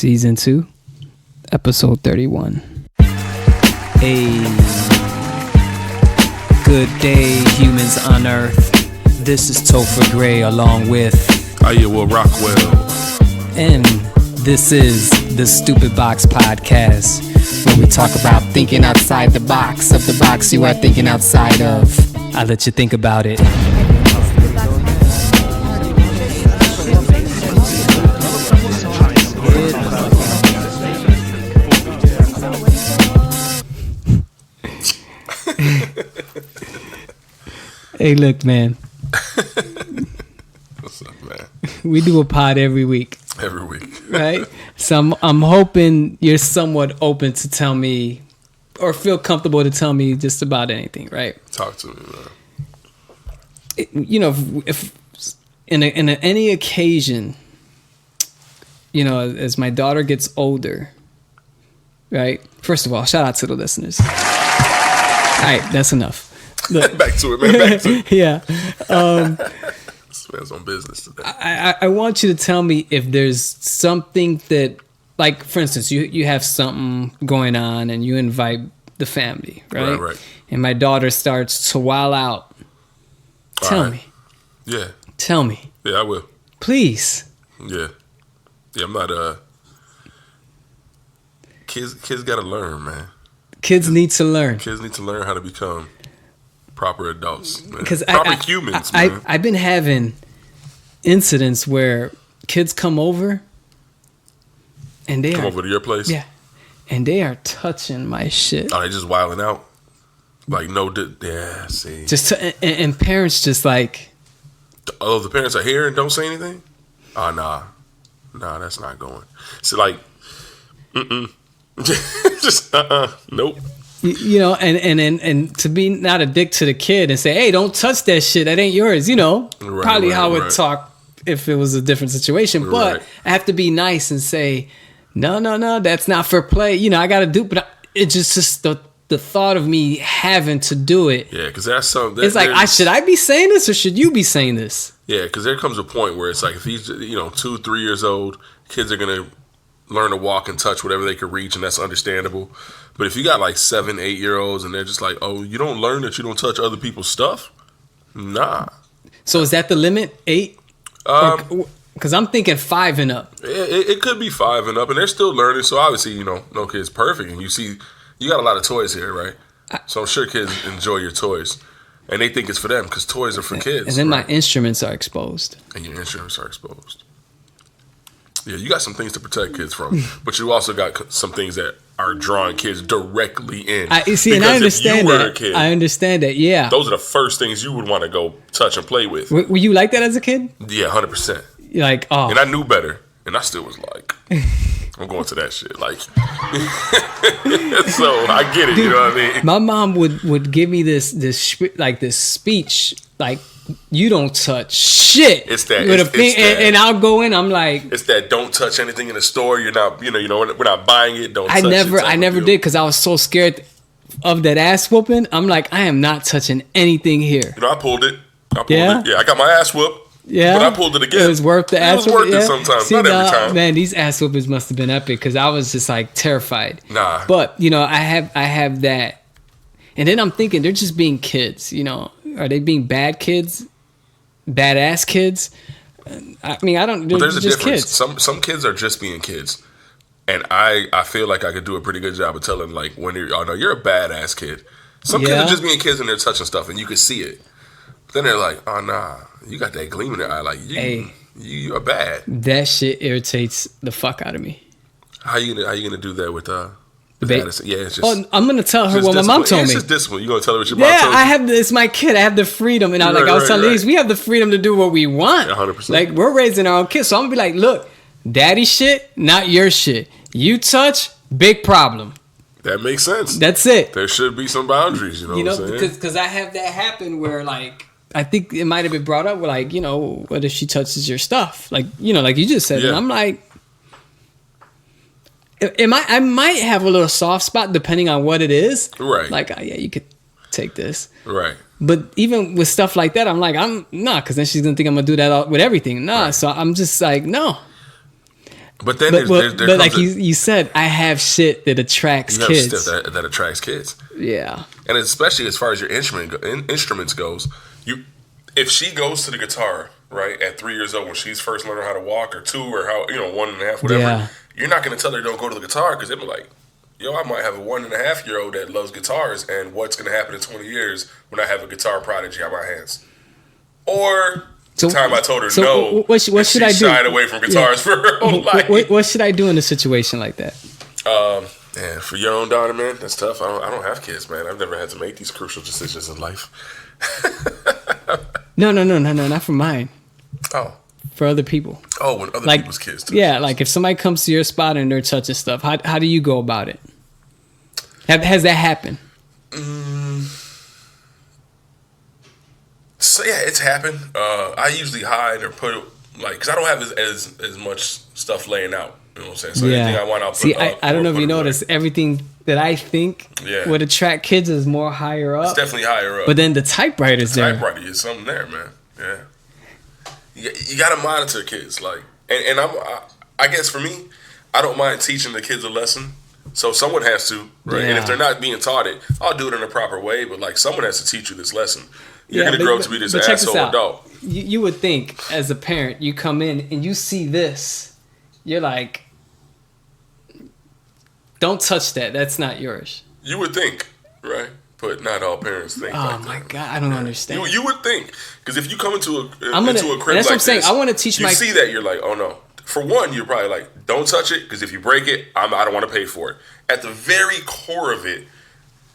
Season 2, Episode 31. Hey, good day, humans on Earth. This is Topher Gray along with Iowa Rockwell. And this is the Stupid Box Podcast, where we talk about thinking outside the box of the box you are thinking outside of. I'll let you think about it. Hey, look, man. What's up, man? We do a pod every week. Every week. Right? So I'm hoping you're somewhat open to tell me or feel comfortable to tell me just about anything, right? Talk to me, man. If in any occasion, as my daughter gets older, right? First of all, shout out to the listeners. All right, that's enough. Look. Back to it, man. Back to it. Yeah. This man's on business today. I want you to tell me if there's something that, like, for instance, you have something going on and you invite the family, right? Right. And my daughter starts to wild out. Tell me. Yeah. Tell me. Yeah, I will. Please. Yeah. Yeah, I'm not, kids gotta learn, man. Kids need to learn. Kids need to learn how to become proper adults, man. Because proper humans, man. I've been having incidents where kids come over and they come over to your place? Yeah. And they are touching my shit. Are they just wilding out? Like, yeah, see. And parents just like... Oh, the parents are here and don't say anything? Oh, nah. Nah, that's not going. So, like, just, nope. And to be not a dick to the kid and say, hey, don't touch that shit. That ain't yours. Probably how I would talk if it was a different situation. But I have to be nice and say, no, that's not for play. I got to do, but it's just the thought of me having to do it. Yeah, because that's something. It's like, should I be saying this or should you be saying this? Yeah, because there comes a point where it's like, if he's, 2-3 years old, kids are going to learn to walk and touch whatever they can reach, and that's understandable. But if you got like 7-8-year-olds and they're just like, oh, you don't learn that you don't touch other people's stuff? Nah. So is that the limit? 8? Because I'm thinking 5 and up. It could be 5 and up, and they're still learning. So obviously, no kid's perfect. And you got a lot of toys here, right? So I'm sure kids enjoy your toys. And they think it's for them because toys are for kids. And then my instruments are exposed. And your instruments are exposed. Yeah, you got some things to protect kids from, but you also got some things that are drawing kids directly in. I understand that. A kid, I understand that. Yeah, those are the first things you would want to go touch and play with. Were you like that as a kid? Yeah, 100%. Like, oh, and I knew better, and I still was like, I'm going to that shit. Like, so I get it. Dude, you know what I mean? My mom would give me this speech like, you don't touch shit. It's that. And I'll go in. I'm like, it's that. Don't touch anything in the store. You're not. We're not buying it. Don't. I never did because I was so scared of that ass whooping. I'm like, I am not touching anything here. I pulled it. Yeah, I got my ass whooped. Yeah, but I pulled it again. It was worth the ass whooping. It was worth it sometimes. See, not every time. Man, these ass whoopings must have been epic because I was just like terrified. Nah. But I have that, and then I'm thinking they're just being kids. Are they being bad kids? Badass kids? I mean, I don't. But there's a just difference. Kids. Some kids are just being kids, and I feel like I could do a pretty good job of telling like when you're a badass kid. Some kids are just being kids and they're touching stuff and you can see it. Then they're like, oh nah, you got that gleam in their eye, like you are bad. That shit irritates the fuck out of me. How you gonna do that with Yeah, it's just. Oh, I'm gonna tell her what my mom told me. It's just discipline. You gonna tell her what your mom told you? It's my kid. I have the freedom, and I was telling these, we have the freedom to do what we want. 100%. Like we're raising our own kids, so I'm gonna be like, look, daddy shit, not your shit. You touch, big problem. That makes sense. That's it. There should be some boundaries. What I'm saying? Because I have that happen where like I think it might have been brought up where like what if she touches your stuff like like you just said, and I'm like. I might have a little soft spot depending on what it is. Right. Like, you could take this. Right. But even with stuff like that, I'm like, because then she's going to think I'm going to do that with everything. Nah, right. So I'm just like, no. But then but like you said, I have shit that attracts kids. Stuff that attracts kids. Yeah. And especially as far as your instruments goes, if she goes to the guitar, right, at 3 years old when she's first learning how to walk, or 2, or 1.5, whatever, you're not going to tell her don't go to the guitar, because they'll be like, yo, I might have a 1.5-year-old that loves guitars, and what's going to happen in 20 years when I have a guitar prodigy on my hands? Or the time I told her no, what should I do? She shied away from guitars for her whole life. What should I do in a situation like that? Man, for your own daughter, man, that's tough. I don't have kids, man. I've never had to make these crucial decisions in life. No, not for mine. Oh. For other people. Oh, when other people's kids do. Yeah, like if somebody comes to your spot and they're touching stuff, how do you go about it? Has that happened? So yeah, it's happened. I usually hide or put because I don't have as much stuff laying out. You know what I'm saying? So anything I want, I'll put. See, I don't know if you notice, everything that I think would attract kids is more higher up. It's definitely higher up. But then the typewriter's there. Typewriter is something there, man. Yeah. You got to monitor kids, like, and I guess for me, I don't mind teaching the kids a lesson. So someone has to, right? Yeah. And if they're not being taught it, I'll do it in a proper way. But like, someone has to teach you this lesson. You're gonna grow up to be this asshole adult. You would think, as a parent, you come in and you see this, you're like, don't touch that. That's not yours. You would think, right? But not all parents think. Oh my God, I don't understand. You would think, because if you come into a crib that's like what I'm saying. I want to teach you see that, you're like, oh no. For one, you're probably like, don't touch it, because if you break it, I don't want to pay for it. At the very core of it,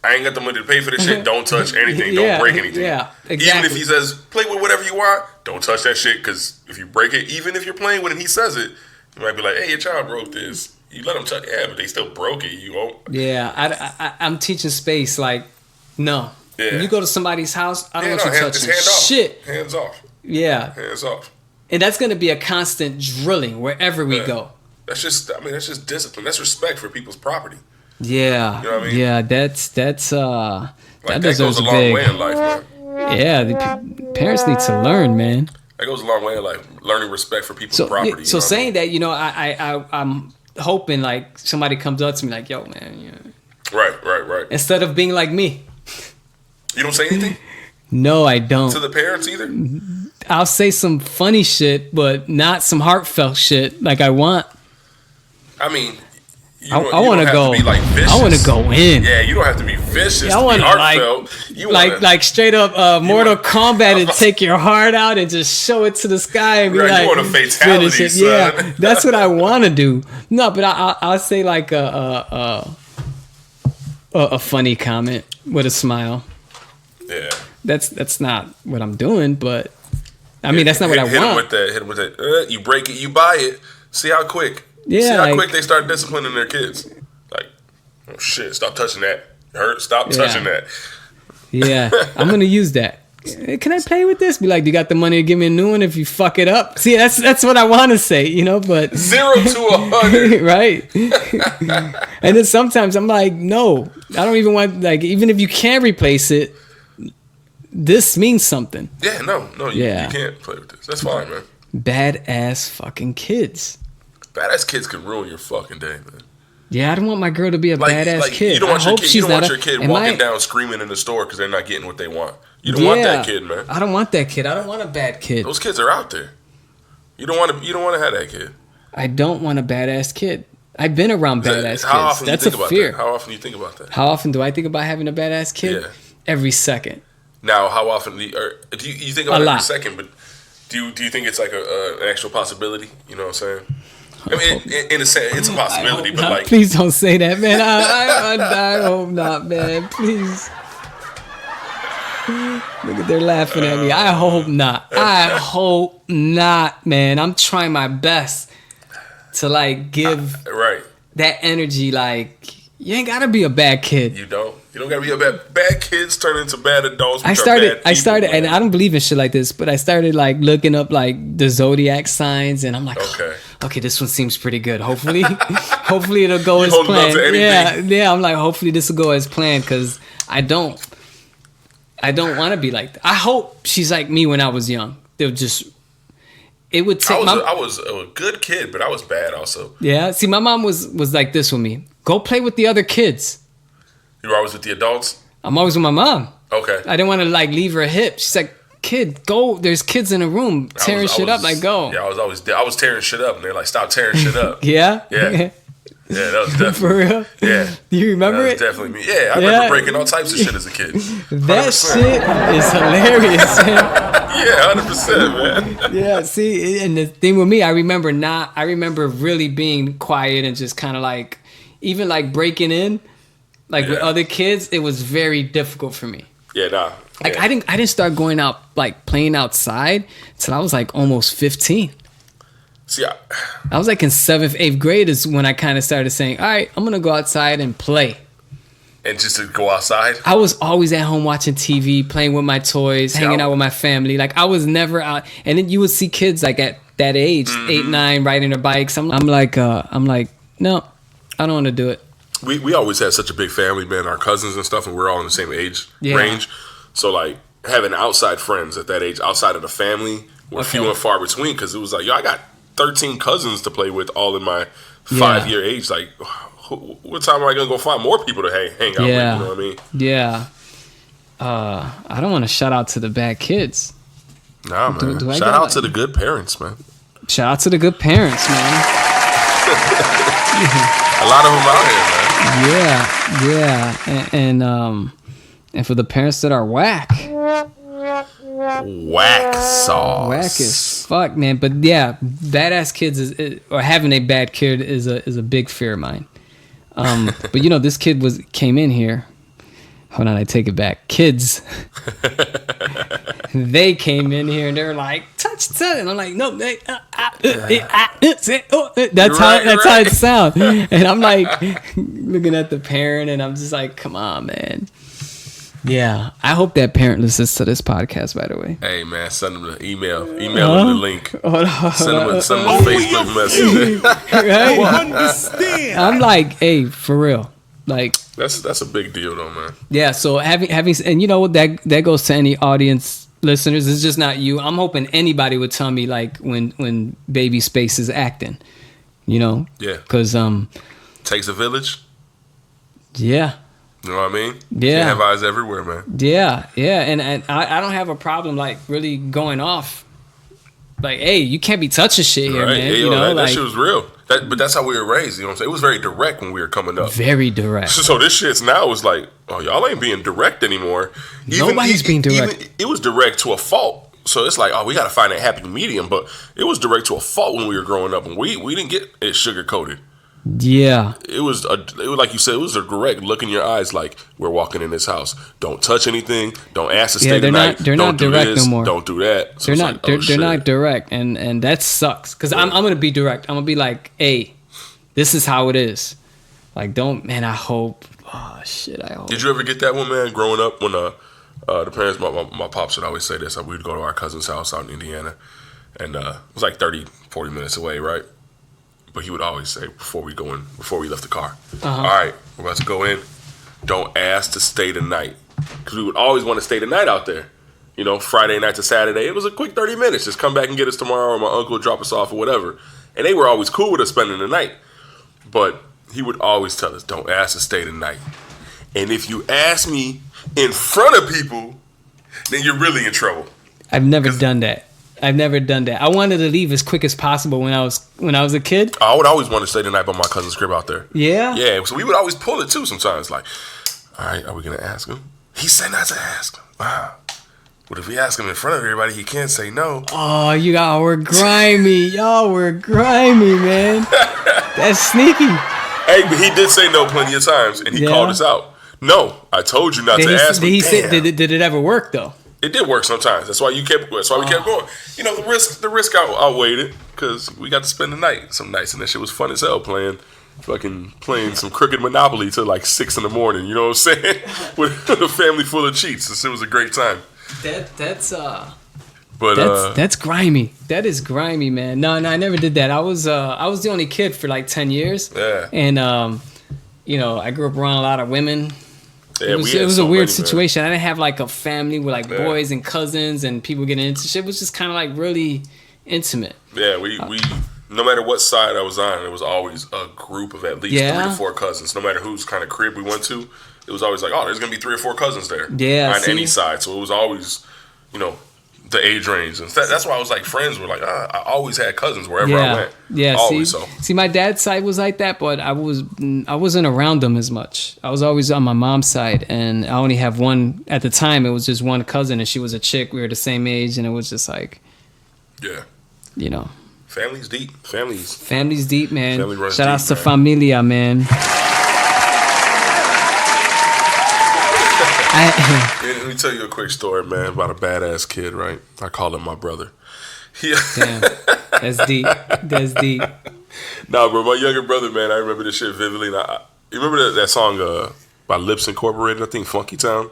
I ain't got the money to pay for this shit. Don't touch anything. Don't break anything. Yeah, exactly. Even if he says, play with whatever you want, don't touch that shit, because if you break it, even if you're playing with it and he says it, you might be like, hey, your child broke this. You let them touch it, but they still broke it. You won't. Yeah, I'm teaching space, like, no. Yeah. When you go to somebody's house, I don't want you touching shit. Hands off. Yeah. Hands off. And that's going to be a constant drilling wherever we go. That's just discipline. That's respect for people's property. Yeah. You know what I mean? Yeah, that's that goes a long way in life, man. Yeah, the parents need to learn, man. That goes a long way in life, learning respect for people's property. So saying that, I'm hoping like somebody comes up to me like, yo, man. Right. Instead of being like me. You don't say anything? No, I don't. To the parents either? I'll say some funny shit, but not some heartfelt shit like I want. I mean, I want to go. Like I want to go in. Yeah, you don't have to be vicious. I want to like straight up Mortal Kombat and take your heart out and just show it to the sky and be like, you want a fatality, finish it. Son. Yeah, that's what I want to do. No, but I'll say like a funny comment with a smile. Yeah, that's not what I'm doing, but I mean that's not what I want. Hit him with that. You break it, you buy it. See how quick. Yeah, see how quick they start disciplining their kids. Like, oh shit, stop touching that. Stop touching that. Yeah, I'm gonna use that. Can I play with this? Be like, do you got the money to give me a new one if you fuck it up? See, that's what I want to say, but 0 to 100, right? And then sometimes I'm like, no, I don't even want. Like, even if you can replace it, this means something. Yeah, no, you can't play with this. That's fine, man. Badass fucking kids. Badass kids can ruin your fucking day, man. Yeah, I don't want my girl to be a badass kid. You don't want your kid walking down screaming in the store because they're not getting what they want. You don't want that kid, man. I don't want that kid. I don't want a bad kid. Those kids are out there. You don't want to have that kid. I don't want a badass kid. I've been around badass kids. That's a fear. How often do you think about that? How often do I think about having a badass kid? Yeah. Every second. Now, how often do you think about it every second? But do you think it's like an actual possibility? You know what I'm saying? I mean, in a sense, it's a possibility, but like, please don't say that, man. I hope not, man. Please. Look, they're laughing at me. I hope not. I hope not, man. I'm trying my best to like give that energy. Like, you ain't gotta be a bad kid. You don't gotta be a bad kids turn into bad adults. I started, and I don't believe in shit like this, but I started like looking up like the zodiac signs, and I'm like, okay, this one seems pretty good. Hopefully it'll go as planned. Yeah. I'm like, hopefully this will go as planned because I don't want to be like that. I hope she's like me when I was young. They'll just it would take. I was a good kid, but I was bad also. Yeah. See, my mom was like this with me. Go play with the other kids. You were always with the adults? I'm always with my mom. Okay. I didn't want to like leave her hip. She's like, kid, go. There's kids in the room tearing shit up. Like, go. Yeah, I was tearing shit up, and they're like, stop tearing shit up. Yeah? Yeah. Yeah, that was definitely. For real? Yeah. Do you remember it? Definitely me. Yeah, I remember breaking all types of shit as a kid. 100%. That shit is hilarious, man. Yeah, 100%, man. Yeah, see, and the thing with me, I remember really being quiet and just kind of like, even like breaking in, like with other kids, it was very difficult for me. Yeah, nah. Like I didn't start going out like playing outside till I was like almost 15. See, I was like in 7th, 8th grade is when I kind of started saying, all right, I'm gonna go outside and play. And just to go outside? I was always at home watching TV, playing with my toys, hanging out with my family. Like I was never out. And then you would see kids like at that age, 8, 9, riding their bikes. I'm like, no, I don't want to do it. We always had such a big family, man. Our cousins and stuff, and we're all in the same age range. So like having outside friends at that age, outside of the family, were few and far between. Because it was like, I got 13 cousins to play with, all in my 5-year age. Like, what time am I gonna go find more people to hang out with? You know what I mean? Yeah. I don't want to shout out to the bad kids. Nah, man. Shout out to the good parents, man. Shout out to the good parents, man. A lot of them out here, man. Yeah. And for the parents that are whack. Whack sauce. Whack as fuck, man. But yeah, badass kids or having a bad kid is a big fear of mine. But this kid came in here. Hold on, I take it back. Kids, they came in here and they're like, touch, and I'm like, no, that's how it sounds. And I'm like looking at the parent, and I'm just like, come on, man. Yeah, I hope that parent listens to this podcast. By the way, hey man, send them the email them the link. Send them a Facebook message. Right? Understand? I'm like, hey, for real, like that's a big deal though, man. Yeah, so having and that goes to any audience listeners. It's just not you. I'm hoping anybody would tell me like when baby space is acting, Yeah, because takes a village. Yeah. You know what I mean? Yeah. You have eyes everywhere, man. Yeah, and I don't have a problem like really going off. Like, hey, you can't be touching shit here, man. Hey, that shit was real. But that's how we were raised. You know what I'm saying? It was very direct when we were coming up. Very direct. So this shit's now is like, oh, y'all ain't being direct anymore. Nobody's being direct. It was direct to a fault. So it's like, oh, we got to find a happy medium. But it was direct to a fault when we were growing up, and we didn't get it sugar coated. Yeah, it was like you said. It was a direct look in your eyes, like we're walking in this house. Don't touch anything. Don't ask to stay the night. They're not direct no more. Don't do that. So they're not direct, and that sucks. Because I'm gonna be direct. I'm gonna be like, hey, this is how it is. Like, don't, man. I hope. Oh shit, I hope. Did you ever get that one, man? Growing up, when the parents, my pops would always say this. We'd go to our cousin's house out in Indiana, and it was like 30-40 minutes away, right? But he would always say before we left the car, all right, we're about to go in. Don't ask to stay the night, because we would always want to stay the night out there. Friday night to Saturday, it was a quick 30 minutes. Just come back and get us tomorrow, or my uncle would drop us off, or whatever. And they were always cool with us spending the night. But he would always tell us, don't ask to stay the night. And if you ask me in front of people, then you're really in trouble. I've never done that. I wanted to leave as quick as possible when I was a kid. I would always want to stay the night by my cousin's crib out there. Yeah? Yeah, so we would always pull it too sometimes. Like, all right, are we going to ask him? He said not to ask him. Wow. But if we ask him in front of everybody, he can't say no. Oh, y'all were grimy. Y'all were grimy, man. That's sneaky. Hey, but he did say no plenty of times, and he called us out. No, I told you not to ask me. Did it ever work, though? It did work sometimes. That's why we kept going. The risk outweighed it, because we got to spend the night some nights, and that shit was fun as hell playing some crooked Monopoly till like 6 a.m. You know what I'm saying? With a family full of cheats. It was a great time. That's grimy. That is grimy, man. No, I never did that. I was the only kid for like 10 years. Yeah. And I grew up around a lot of women. Yeah, it was a weird situation. I didn't have like a family with like boys and cousins and people getting into shit. It was just kind of like really intimate. Yeah, we no matter what side I was on, it was always a group of at least 3 to 4 cousins. No matter whose kind of crib we went to, it was always like, oh, there's gonna be 3 or 4 cousins there. Yeah, on any side. So it was always, you know, the age range, and that's why I was like, friends were like, I always had cousins wherever I went. Yeah, always. See, my dad's side was like that, but I wasn't around them as much. I was always on my mom's side, and I only have one at the time. It was just one cousin, and she was a chick. We were the same age, and it was just like, yeah, you know, family's deep. Family's deep, man. Family runs Shout deep, outs to familia, man. Let me tell you a quick story, man, about a badass kid, right? I call him my brother. Damn, that's deep. That's deep. Nah, bro, my younger brother, man, I remember this shit vividly. You remember that song by Lips Incorporated, I think, Funky Town?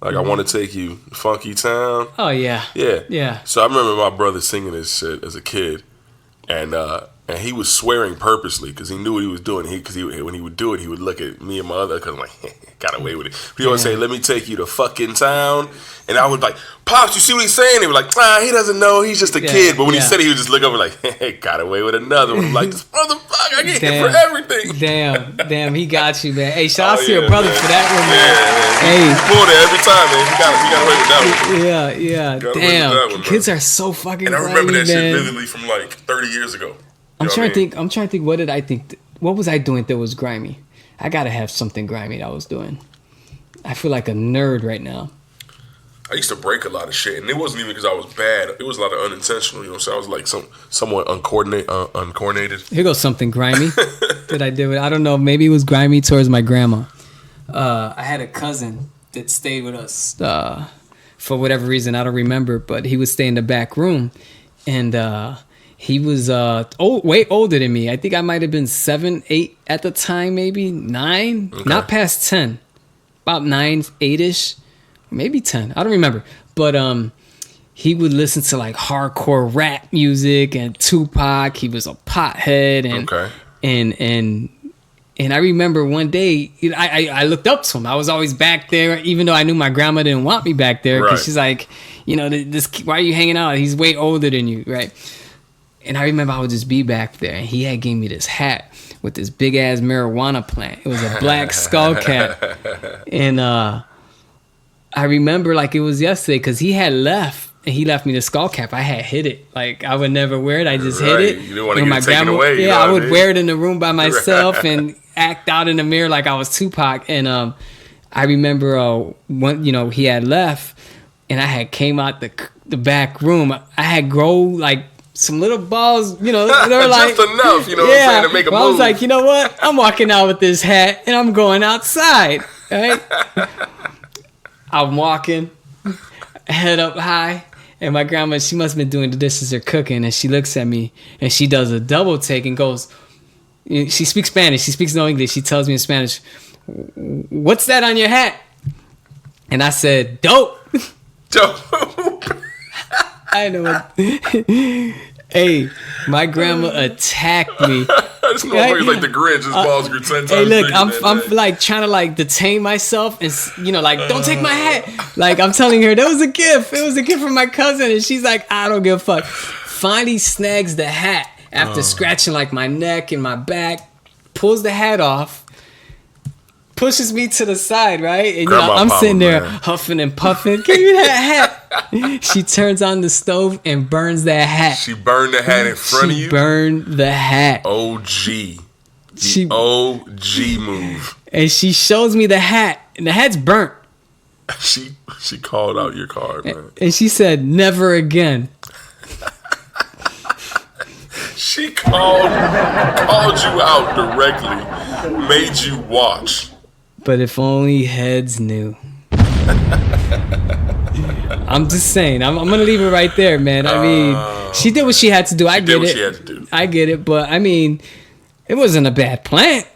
Like, I want to take you, Funky Town. Oh, yeah. Yeah. So I remember my brother singing this shit as a kid, and he was swearing purposely because he knew what he was doing. When he would do it, he would look at me and my other cousin like, got away with it. He always say, "Let me take you to fucking town," and I would like, "Pops, you see what he's saying?" He was like, he doesn't know. He's just a kid. But when he said it, he would just look over like, "Hey, got away with another one." I'm like, "This motherfucker, I get hit for everything." Damn, he got you, man. Hey, shout out to your brother for that one, man. Hey, he pulled it every time, man. He got away with that one. Yeah. Damn, kids are so fucking. And I remember that shit vividly from like 30 years ago. I'm trying to think. What did I think? What was I doing that was grimy? I gotta have something grimy that I was doing. I feel like a nerd right now. I used to break a lot of shit, and it wasn't even because I was bad. It was a lot of unintentional. You know, so I was like somewhat uncoordinated. Here goes something grimy that I did. I don't know. Maybe it was grimy towards my grandma. I had a cousin that stayed with us for whatever reason. I don't remember, but he would stay in the back room, and he was way older than me. I think I might have been 7, 8 at the time, maybe 9, not past 10, about 9, 8ish, maybe 10. I don't remember, but he would listen to like hardcore rap music and Tupac. He was a pothead, and I remember one day I looked up to him. I was always back there, even though I knew my grandma didn't want me back there because she's like, you know, why are you hanging out? He's way older than you, right? And I remember I would just be back there, and he had gave me this hat with this big ass marijuana plant. It was a black skull cap, and I remember like it was yesterday because he had left, and he left me the skull cap. I had hid it, like I would never wear it. I just hid it. You didn't want to get it taken away. Yeah, I would wear it in the room by myself and act out in the mirror like I was Tupac. And I remember when he had left, and I had came out the back room. I had grow like some little balls, they were like just enough, what I'm saying, to make a move. I was like, you know what? I'm walking out with this hat and I'm going outside, right? I'm walking, head up high, and my grandma, she must have been doing the dishes or cooking, and she looks at me and she does a double take and goes, she speaks Spanish, she speaks no English, she tells me in Spanish, "What's that on your hat?" And I said, "Dope." Dope. I know. Hey, my grandma attacked me. This motherfucker's like the Grinch. His balls grew 10 times bigger. Hey, look, I'm like trying to like detain myself and like don't take my hat. Like I'm telling her that was a gift. It was a gift from my cousin, and she's like, I don't give a fuck. Finally snags the hat after scratching like my neck and my back. Pulls the hat off. Pushes me to the side, right? And I'm sitting there huffing and puffing. Give me that hat. She turns on the stove and burns that hat. She burned the hat in front of you? She burned the hat. OG. OG move. And she shows me the hat. And the hat's burnt. She called out your card, man. And she said, "Never again." She called you out directly. Made you watch. But if only heads knew. I'm just saying. I'm going to leave it right there, man. I mean, she did what she had to do. I get it. She had to do. I get it. But, I mean, it wasn't a bad plant.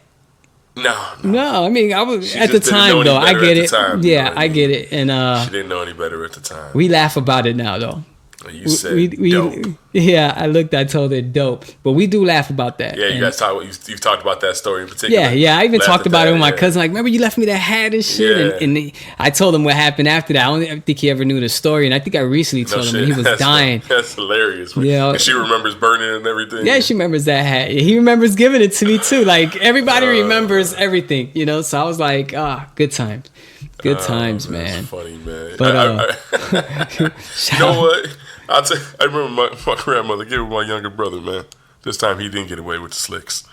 No, I mean, I was at the time, though. I get it. Yeah, I get it. And she didn't know any better at the time. We laugh about it now, though. You said dope. Yeah, I told her dope. But we do laugh about that. Yeah, you guys you've talked about that story in particular. Yeah. I even talked about it with my cousin. Like, remember you left me that hat and shit? Yeah. And I told him what happened after that. I don't think he ever knew the story. And I think I recently told him he was dying. That's hilarious. Yeah. And she remembers burning it and everything. Yeah, she remembers that hat. He remembers giving it to me too. Like, everybody remembers everything, you know? So I was like, good times. Good times, man. That's funny, man. But you know what? I remember my grandmother gave it my younger brother, man. This time he didn't get away with the slicks.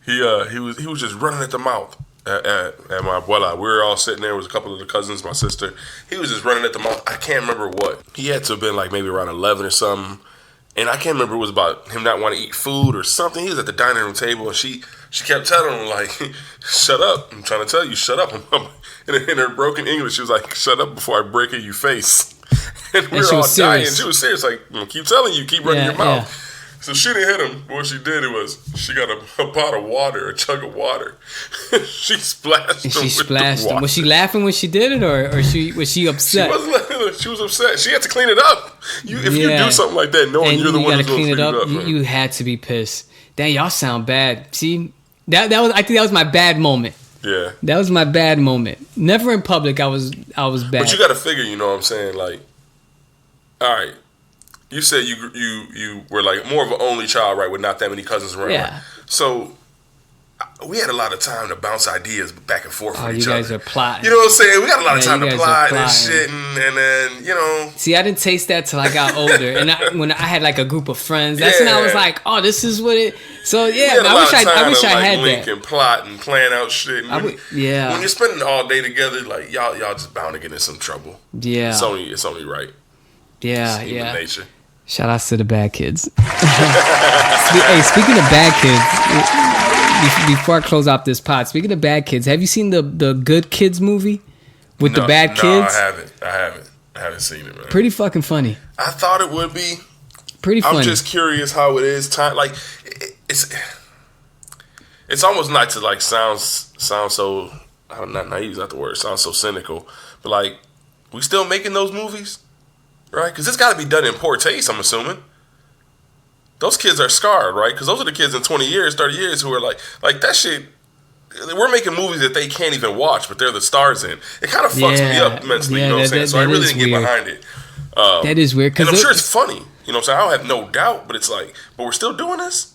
He was just running at the mouth at my abuela. We were all sitting there. It was a couple of the cousins, my sister. He was just running at the mouth. I can't remember what. He had to have been like maybe around 11 or something. And I can't remember if it was about him not wanting to eat food or something. He was at the dining room table and she kept telling him like, shut up. I'm trying to tell you, shut up. In her broken English, she was like, shut up before I break in your face. And we were all dying. She was serious, like, keep telling you, keep running your mouth. Yeah. So she didn't hit him. What she did she got a pot of water, a jug of water. She splashed him. She splashed him. Was she laughing when she did it, or was she upset? She wasn't laughing. She was upset. She had to clean it up. If you do something like that, knowing you're the one who's going to clean it up, you had to be pissed. Damn, y'all sound bad. See, that was. I think that was my bad moment. Yeah, that was my bad moment. Never in public. I was bad. But you got to figure. You know what I'm saying? Like, all right. You said you were like more of an only child, right? With not that many cousins around. Yeah. Right? So we had a lot of time to bounce ideas back and forth with each other. You guys are plotting. You know what I'm saying? We got a lot of time to plot and shit, and then, you know. See, I didn't taste that till I got older. And when I had like a group of friends, that's when I was like, oh, this is what it. So, yeah, I wish I had that. And plot and plan out shit. And when you're spending all day together, like, y'all just bound to get in some trouble. Yeah. It's only right. Yeah, it's human nature. Shout outs to the bad kids. Hey, speaking of bad kids, before I close out this pod, speaking of bad kids, have you seen the Good Kids movie with the bad kids? No, I haven't seen it, man. Pretty fucking funny. I thought it would be. Pretty funny. I'm just curious how it is. Like, it's almost not to like sound so, not naive is not the word. Sounds so cynical, but like, we still making those movies? Right? Because it's got to be done in poor taste, I'm assuming. Those kids are scarred, right? Because those are the kids in 20 years, 30 years who are like that shit. We're making movies that they can't even watch, but they're the stars in. It kind of fucks me up mentally, you know what I'm saying? So I really didn't get behind it. That is weird. And I'm sure it's funny. You know what I'm saying? I don't have no doubt, but it's like, but we're still doing this?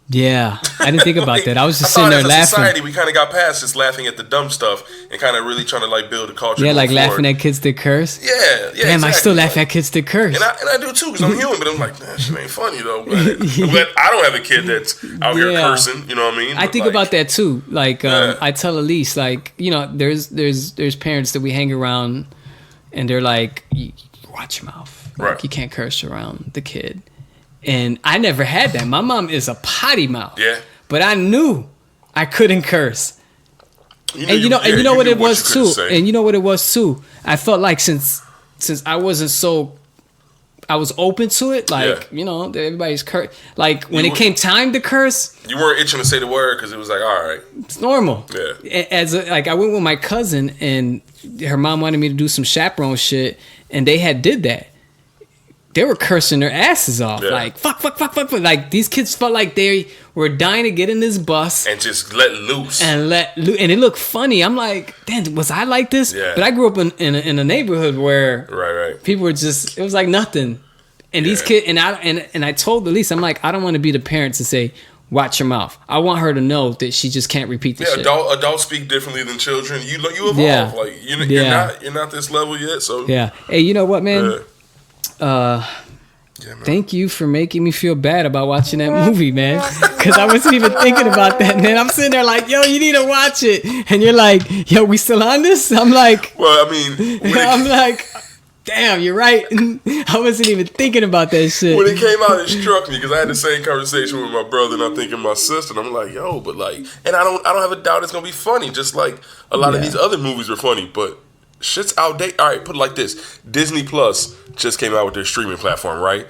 Yeah, I didn't think about that. I was just sitting there laughing. As a society, we kind of got past just laughing at the dumb stuff and kind of really trying to like build a culture. Yeah, like laughing at kids that curse. Yeah. Damn, exactly. I still laugh at kids that curse. And I do too, because I'm human. But I'm like, that shit ain't funny though. But I don't have a kid that's out here cursing. You know what I mean? I think about that too. Like, I tell Elise, like, you know, there's parents that we hang around, and they're like, watch your mouth. Like, right. You can't curse around the kid. And I never had that. My mom is a potty mouth. Yeah. But I knew I couldn't curse. You know what it was too. And you know what it was too. I felt like since I wasn't I was open to it. Like, you know, everybody's curse. Like when it came time to curse, you weren't itching to say the word because it was like, all right, it's normal. Yeah. I went with my cousin and her mom wanted me to do some chaperone shit, and they did that. They were cursing their asses off. Yeah. Like, fuck. Like, these kids felt like they were dying to get in this bus. And just let loose. And it looked funny. I'm like, damn, was I like this? Yeah. But I grew up in a neighborhood where right. people were just, it was like nothing. And these kids, and I told Elise, I'm like, I don't want to be the parent to say, watch your mouth. I want her to know that she just can't repeat this shit. Adults speak differently than children. You evolve. Yeah. Like, you're not this level yet. So yeah. Hey, you know what, man? Thank you for making me feel bad about watching that movie, man. Because I wasn't even thinking about that, man. I'm sitting there like, yo, you need to watch it. And you're like, yo, we still on this? I'm like, well, I mean, I'm like, damn, you're right. I wasn't even thinking about that shit. When it came out, it struck me because I had the same conversation with my brother, and I'm thinking my sister, and I'm like, yo, but like, and I don't have a doubt it's gonna be funny, just like a lot of these other movies were funny, but shit's outdated. All right, put it like this: Disney Plus just came out with their streaming platform, right?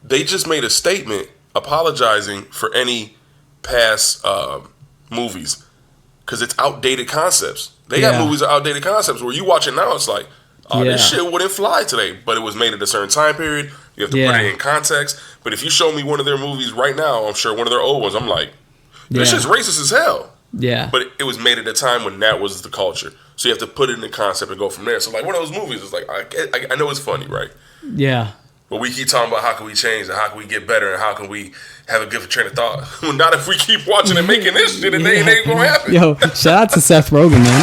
They just made a statement apologizing for any past movies because it's outdated concepts. They got movies of outdated concepts where you watch it now, it's like, This shit wouldn't fly today, but it was made at a certain time period. You have to put it in context. But if you show me one of their movies right now, I'm sure one of their old ones, I'm like, this shit's racist as hell. Yeah. But it was made at a time when that was the culture. So you have to put it in the concept and go from there. So like one of those movies is like, I know it's funny, right? Yeah. But we keep talking about how can we change and how can we get better and how can we have a different train of thought. Well, not if we keep watching and making this shit and it ain't gonna happen. Yo, shout out to Seth Rogen, man.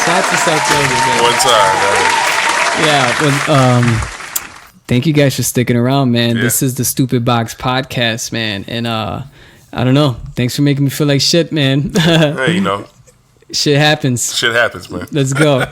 Shout out to Seth Rogen, man. One time, man. Yeah, well, thank you guys for sticking around, man. Yeah. This is the Stupid Box Podcast, man. And I don't know. Thanks for making me feel like shit, man. Hey, you know. Shit happens. Shit happens, man. Let's go.